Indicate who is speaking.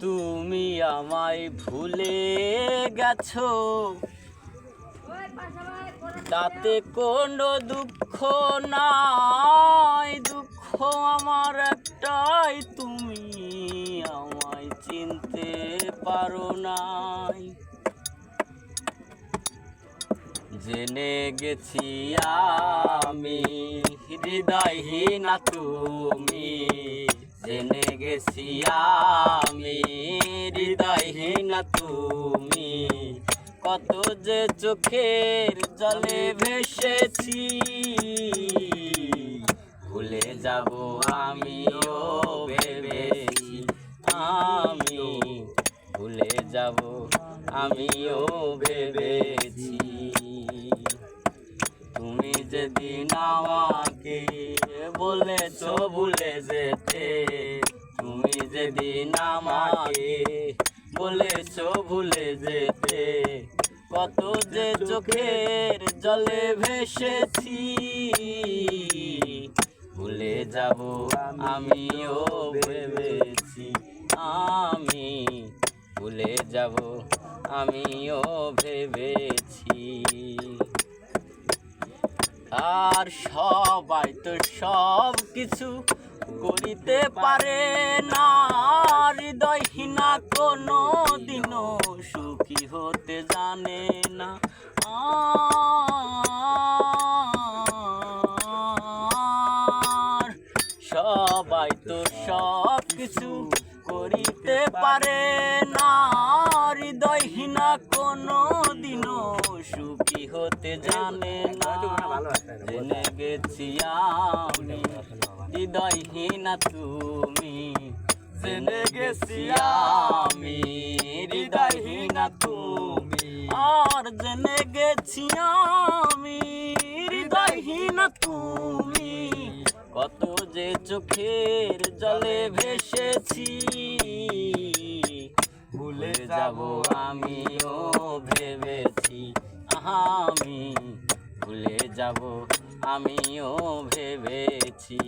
Speaker 1: তুমি আমায় ভুলে গেছো, তাতে কোনো দুঃখ নাই। দুঃখ আমার একটাই, তুমি আমায় চিনতে পারো নাই। জেনে গেছি আমি হৃদয়হীনা তুমি, জেনে গেছি আমি হৃদয়হীনা তুমি। কত যে চোখের জলে ভেসেছি, ভুলে যাব আমিও ভেবেছি। আমি ভুলে যাব আমিও ভেবেছি। তুমি যেদিন আমাকে বলেছো ভুলে যেতে, তুমি যেদিন আমাকে বলেছো ভুলে যেতে, কত যে চোখের জলে ভেসেছি। ভুলে যাব আমিও ভেবেছি, আমি ভুলে যাব আমিও ভেবেছি। আর সবাই তো সব কিছু করিতে পারে না, হৃদয়হীনা কোনো দিনও সুখী হতে জানে না। আর সবাই তো সব কিছু করিতে পারে না, হৃদয়হীনা কোনো দিনও সুখী হতে জানে না। জেনে গেছি আমি হৃদয়হীনা তুমি, জেনে গেছি আমি হৃদয়হীনা তুমি। আর জেনে গেছি আমি হৃদয়হীনা তুমি, কত যে চোখের জলে ভেসেছি। ভুলে যাব আমিও ভেবেছি, আমি ভুলে যাব আমিও ভেবেছি।